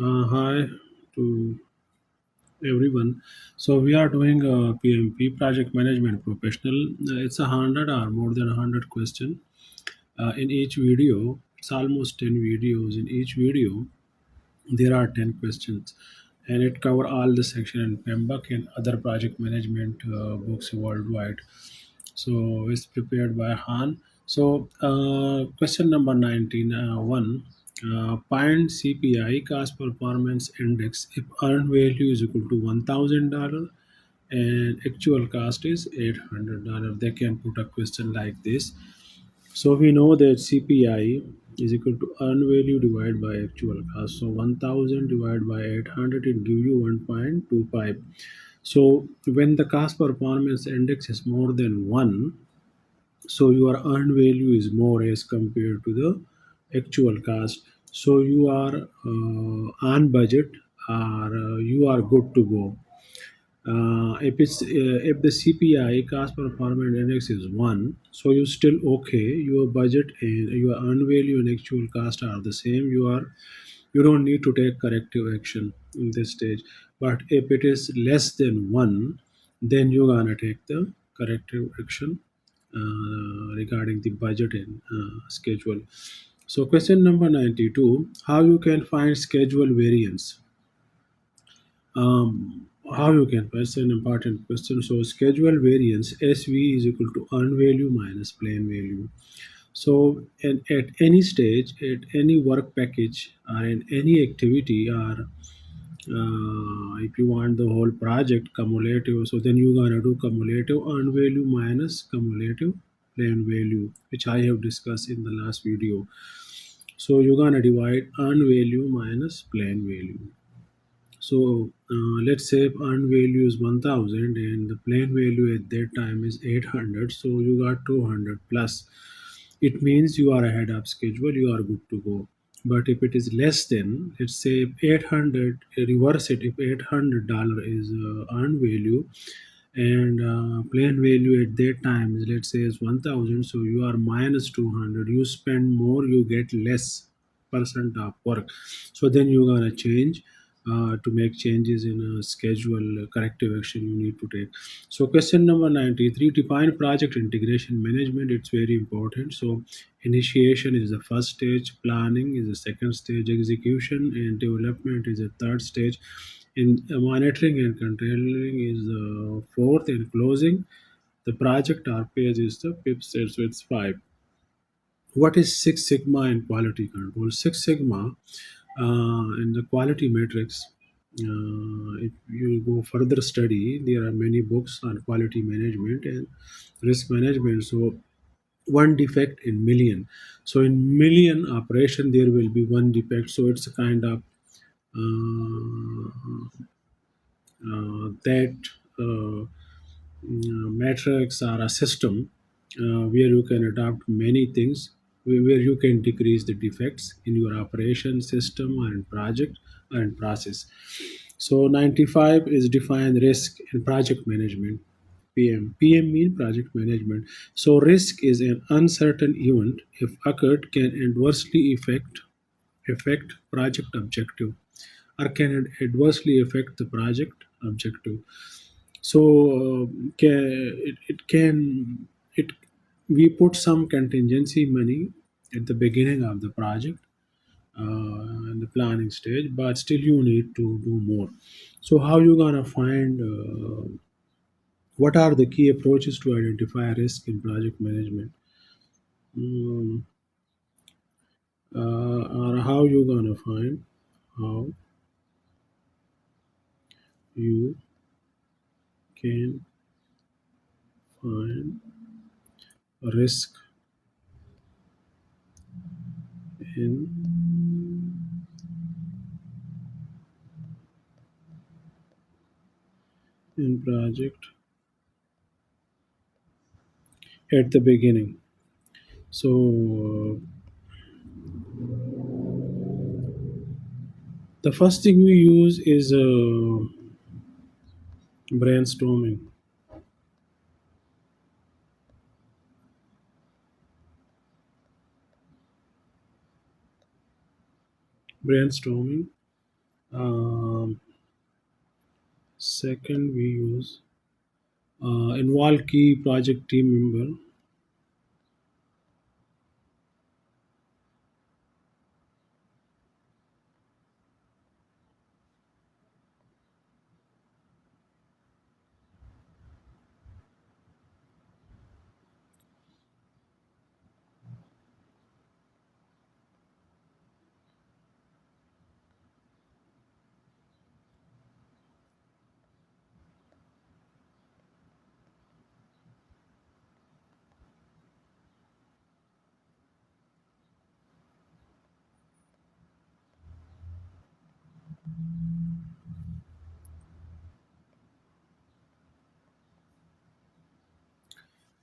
Hi to everyone. So we are doing a PMP project management professional. It's 100 or more than 100 question. In each video, it's almost 10 videos. In each video, there are 10 questions, and it cover all the section in PMBOK and other project management books worldwide. So it's prepared by Han. So question number 19, one. Find CPI cost performance index if earned value is equal to $1,000 and actual cost is $800. They can put a question like this. So we know that CPI is equal to earned value divided by actual cost. So 1000 divided by 800, it give you 1.25. So when the cost performance index is more than 1, so your earned value is more as compared to the actual cost. So you are on budget, or you are good to go. If the CPI cost performance index is 1, so you still okay. Your budget and your earned value and actual cost are the same. You don't need to take corrective action in this stage. But if it is less than 1, then you're gonna take the corrective action regarding the budget and schedule. So question number 92, how you can find schedule variance? How you can, that's an important question. So schedule variance, SV is equal to earned value minus plain value. So at any stage, at any work package, or in any activity, or if you want the whole project cumulative, so then you're gonna do cumulative earned value minus cumulative plain value, which I have discussed in the last video. So you're gonna divide earned value minus plain value. So let's say earned value is 1000 and the plain value at that time is 800. So you got 200 plus. It means you are ahead of schedule, you are good to go. But if it is less than, let's say 800, reverse it, if $800 is earned value and plain value at that time is, let's say, is 1000, so you are minus 200. You spend more, you get less percent of work. So then you're gonna change to make changes in a schedule, corrective action you need to take. So question number 93, define project integration management. It's very important. So initiation is the first stage, planning is the second stage, execution and development is the third stage, in monitoring and controlling is the fourth, and closing the project RPS is the fifth stage. So it's five. What is Six Sigma in quality control? Six Sigma in the quality matrix. If you go further study, there are many books on quality management and risk management. So one defect in million. So in million operation, there will be one defect. So it's a kind of that matrix or a system where you can adopt many things, where you can decrease the defects in your operation system and project and process. So 95 is define risk in project management. PM mean project management. So risk is an uncertain event, if occurred can adversely affect project objective, or can adversely affect the project objective. So it can it we put some contingency money at the beginning of the project in the planning stage, but still you need to do more. So how you gonna find what are the key approaches to identify risk in project management? Mm, or how you gonna find, how you can find risk in project at the beginning. So the first thing we use is brainstorming. Brainstorming. Um, Second, we use involve key project team member.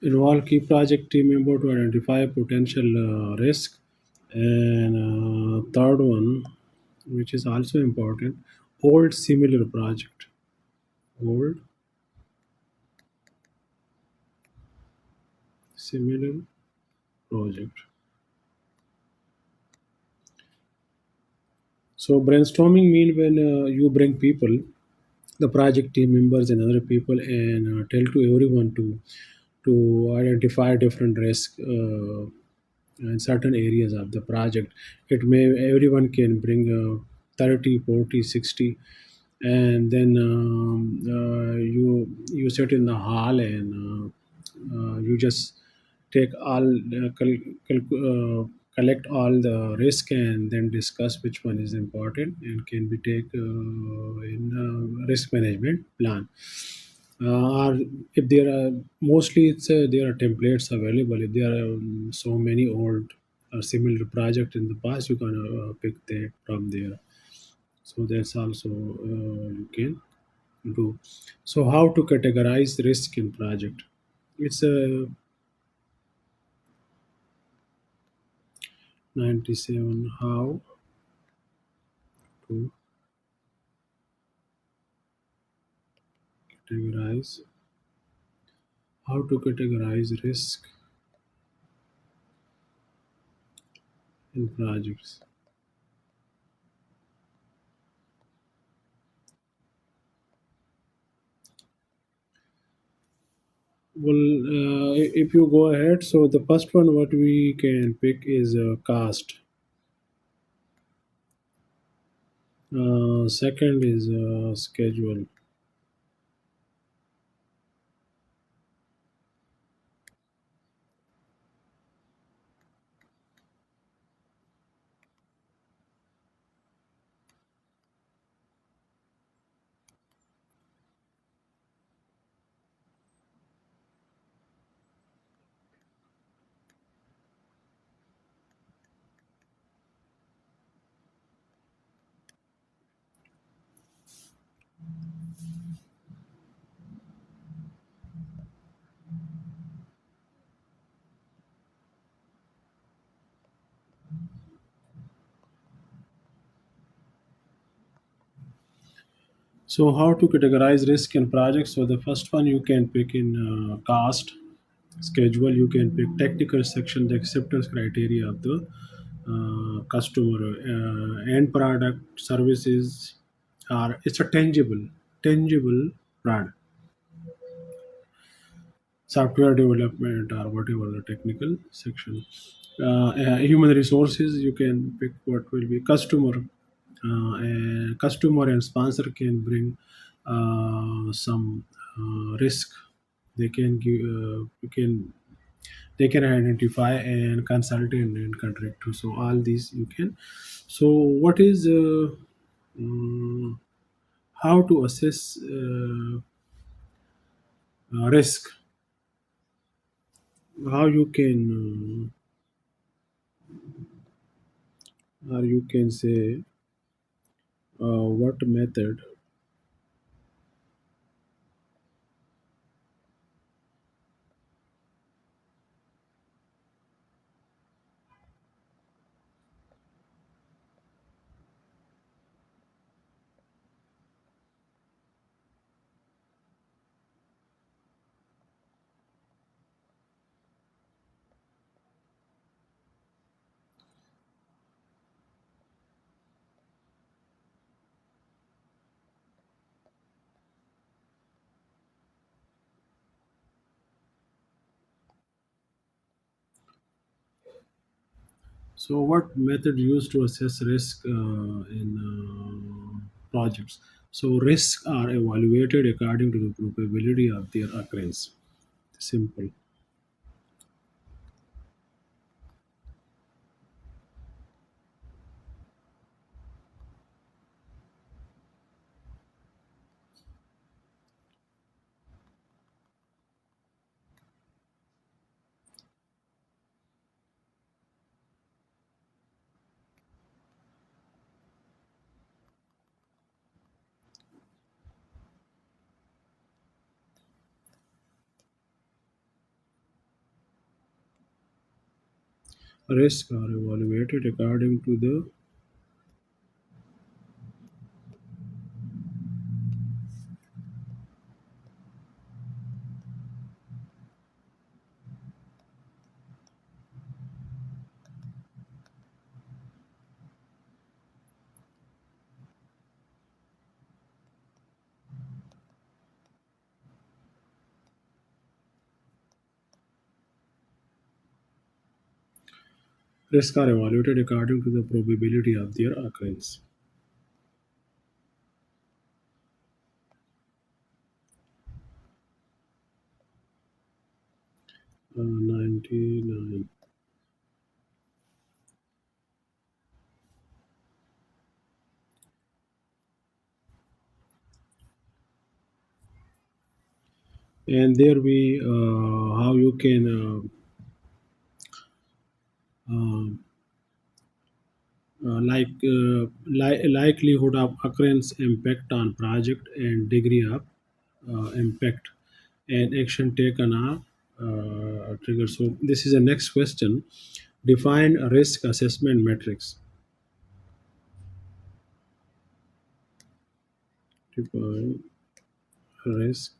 Involve key project team member to identify potential risk. And third one, which is also important, old similar project. Old similar project. So brainstorming mean when you bring people, the project team members and other people, and tell to everyone to identify different risks in certain areas of the project. It may everyone can bring 30, 40, 60, and then you sit in the hall and you just take all collect all the risk and then discuss which one is important and can be take in risk management plan. Or if there are mostly it's there are templates available. If there are so many old or similar project in the past, you can pick that from there. So that's also you can do. So how to categorize risk in project? It's a 97. How to categorize? How to categorize risk in projects? Well, if you go ahead, so the first one what we can pick is cost. Second is schedule. So how to categorize risk in projects? So the first one you can pick in cost, schedule. You can pick technical section, the acceptance criteria of the customer, end product, services, are it's a tangible product, software development or whatever the technical section. Human resources, you can pick what will be customer, and customer and sponsor can bring some risk. They can give you can they can identify and consultant and contractor. So all these you can. So what is how to assess risk? How you can or you can say what method. So, what method used to assess risk in projects? So, risks are evaluated according to the probability of their occurrence. Simple. Risks are evaluated according to the risks are evaluated according to the probability of their occurrence. 99. And there we how you can likelihood of occurrence, impact on project, and degree of impact, and action taken are triggered. So this is the next question. Define a risk assessment matrix. Define risk.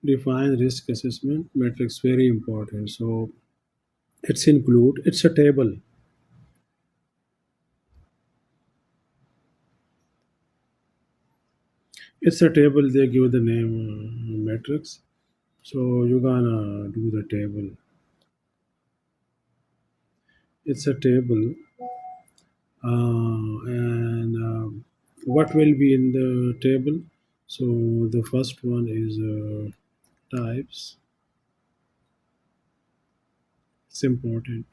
Define risk assessment matrix. Very important. So it's a table. It's a table. They give the name matrix. So you're gonna do the table. It's a table, and what will be in the table? So the first one is types. It's important.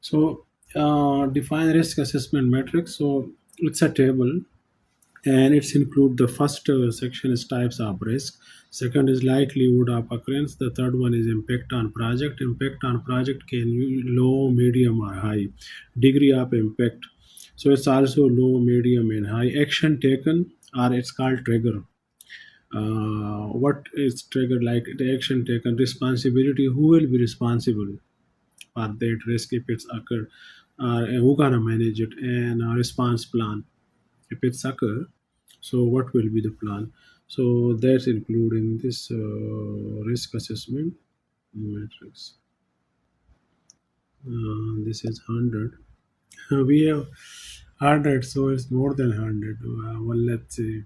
So define risk assessment metrics. So it's a table, and it's include the first section is types of risk, second is likelihood of occurrence, the third one is impact on project can be low, medium or high, degree of impact. So it's also low, medium and high, action taken, or it's called trigger. What is trigger? Like the action taken, responsibility, who will be responsible for that risk if it's occurred, and who gonna manage it, and a response plan if it's occur. So what will be the plan? So that's including this risk assessment matrix. This is 100. We have 100, so it's more than 100. Well, let's see.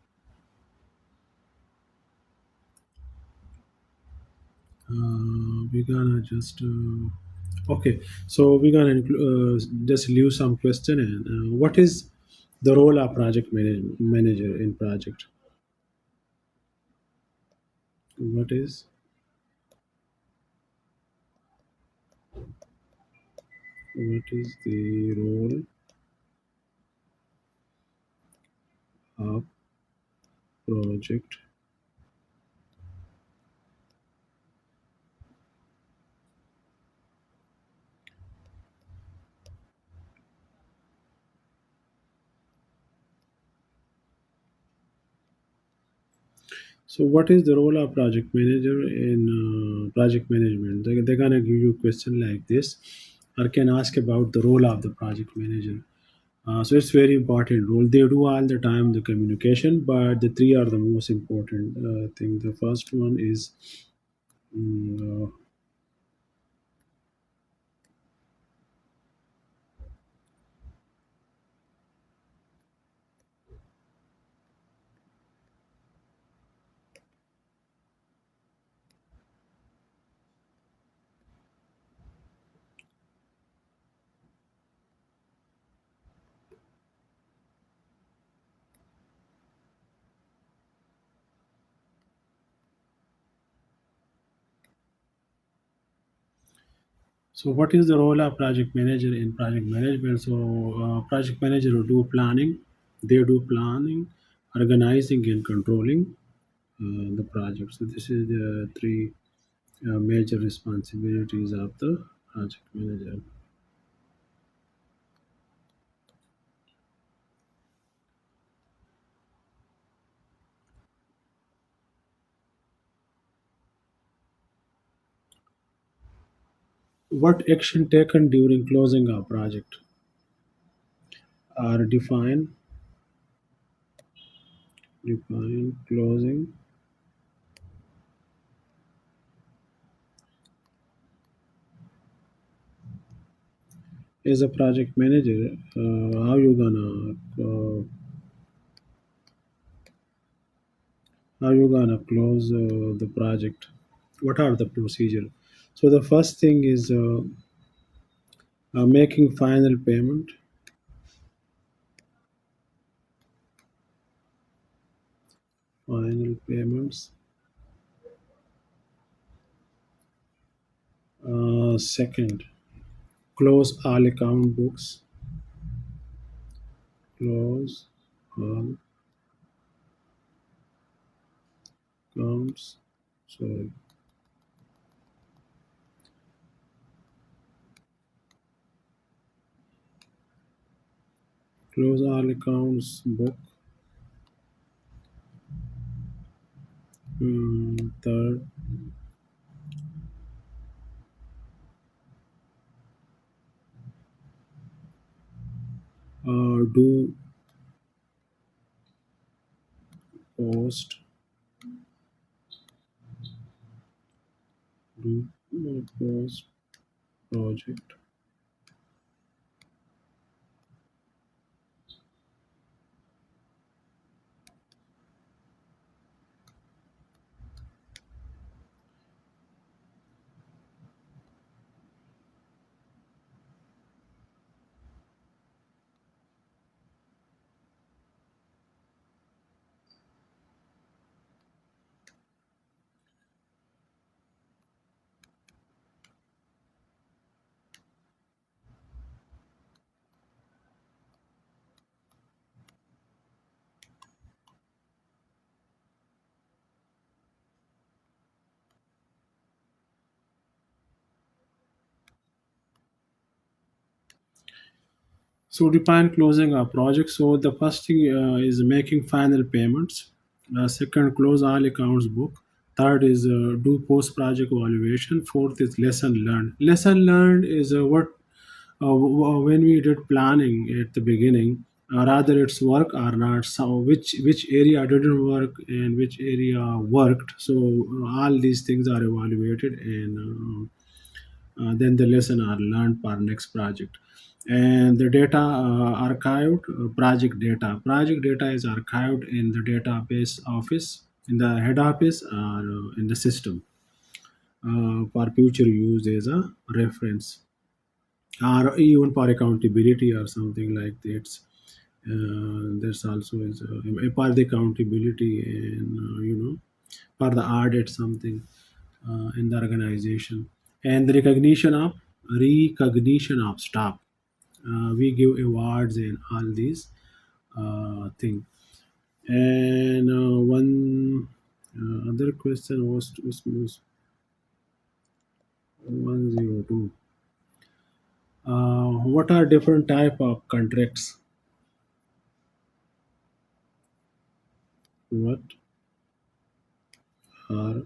We're gonna just okay. So we're gonna just leave some question. And what is the role of manager in project? What is the role of project? So, what is the role of project manager in project management? They're gonna give you a question like this, or can ask about the role of the project manager. So it's very important role. They do all the time the communication, but the three are the most important thing. The first one is mm, so what is the role of project manager in project management? So project manager will do planning. They do planning, organizing, and controlling the project. So this is the three major responsibilities of the project manager. What action taken during closing a project are define closing as a project manager. How you gonna close the project? What are the procedure? So the first thing is making final payment. Final payments. Second, close all account books. Close all accounts. Sorry. Close all accounts book. Third, do post. Do post project. So define closing a project. So the first thing is making final payments. Second, close all accounts book. Third is do post project evaluation. Fourth is lesson learned. Lesson learned is what when we did planning at the beginning, rather it's work or not. So which area didn't work and which area worked. So all these things are evaluated and then the lesson are learned for next project. And the data archived, project data is archived in the database office, in the head office, or in the system for future use as a reference, or even for accountability or something like that. There's also is for the accountability and for the audit something in the organization. And the recognition of staff. We give awards and all these thing. And one other question was 102. What are different type of contracts? What are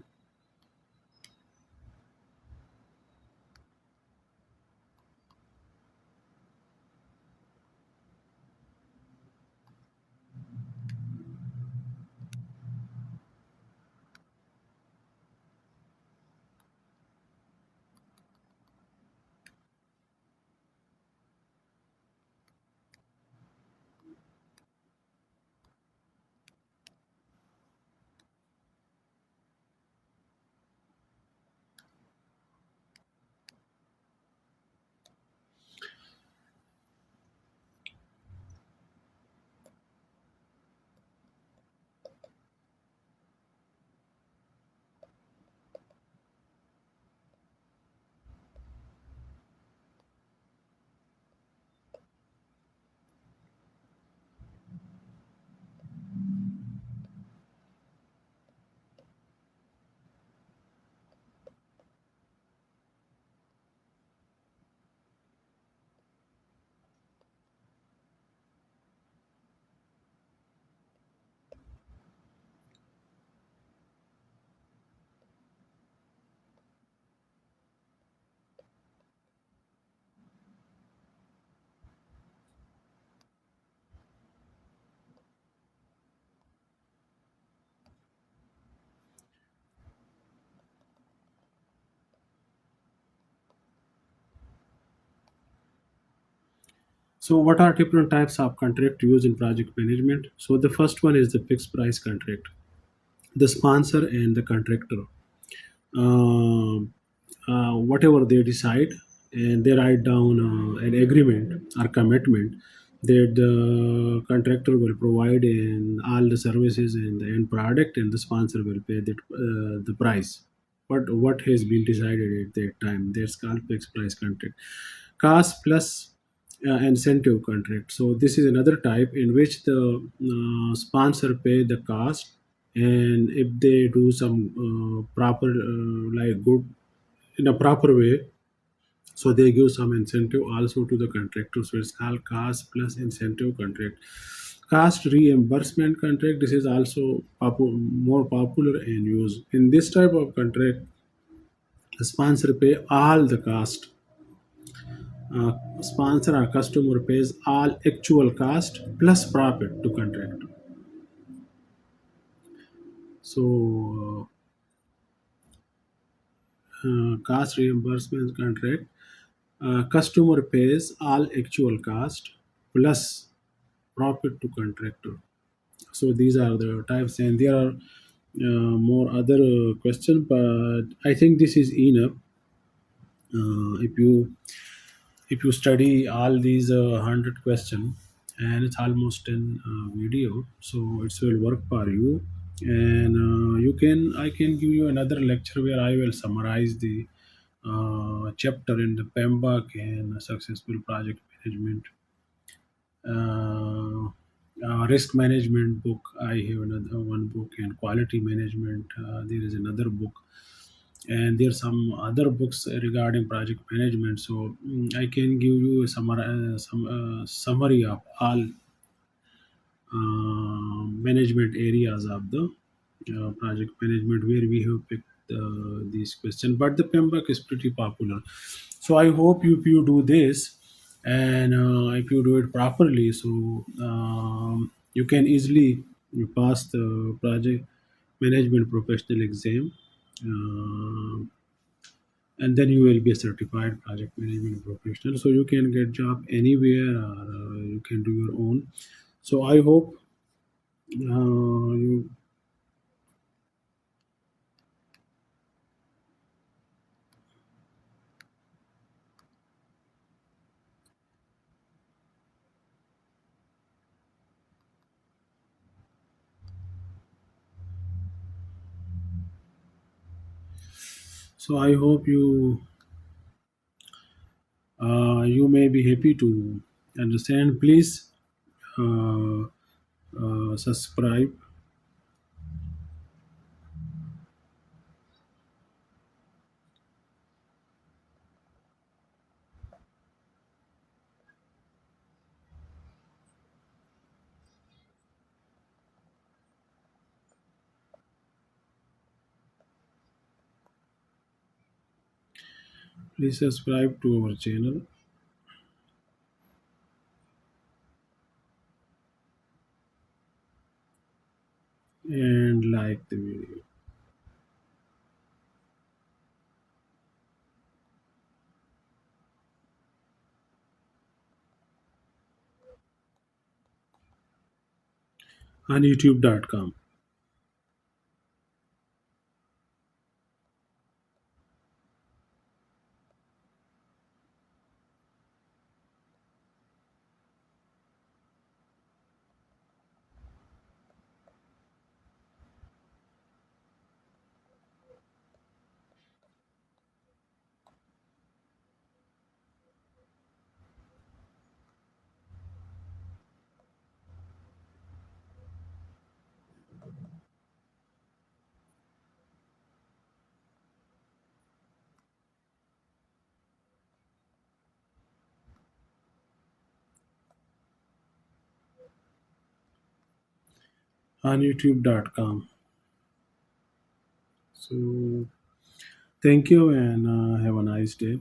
So what are different types of contract used in project management? So the first one is the fixed price contract. The sponsor and the contractor, whatever they decide, and they write down an agreement or commitment that the contractor will provide in all the services and the end product, and the sponsor will pay the price. What has been decided at that time? That's called fixed price contract. Cost plus incentive contract. So this is another type in which the sponsor pay the cost, and if they do some proper like good in a proper way, so they give some incentive also to the contractor. So it's called cost plus incentive contract. Cost reimbursement contract. This is also more popular and used in this type of contract. The sponsor pay all the cost. Sponsor or customer pays all actual cost plus profit to contractor. So cost reimbursement contract, customer pays all actual cost plus profit to contractor. So these are the types, and there are more other questions, but I think this is enough. If you study all these 100 question, and it's almost in video, so it will work for you. And I can give you another lecture where I will summarize the chapter in the PMBOK and successful project management. Risk management book, I have another one book, and quality management, there is another book. and there's some other books regarding project management. So I can give you a summary of all management areas of the project management where we have picked these questions. But the PMBOK is pretty popular. So I hope if you do this and if you do it properly, so you can easily pass the project management professional exam. Uh, and then you will be a certified project management professional, so you can get job anywhere, or you can do your own. So I hope you so I hope you may be happy to understand. Please uh, subscribe. Please subscribe to our channel and like the video on youtube.com. On youtube.com. So thank you, and have a nice day.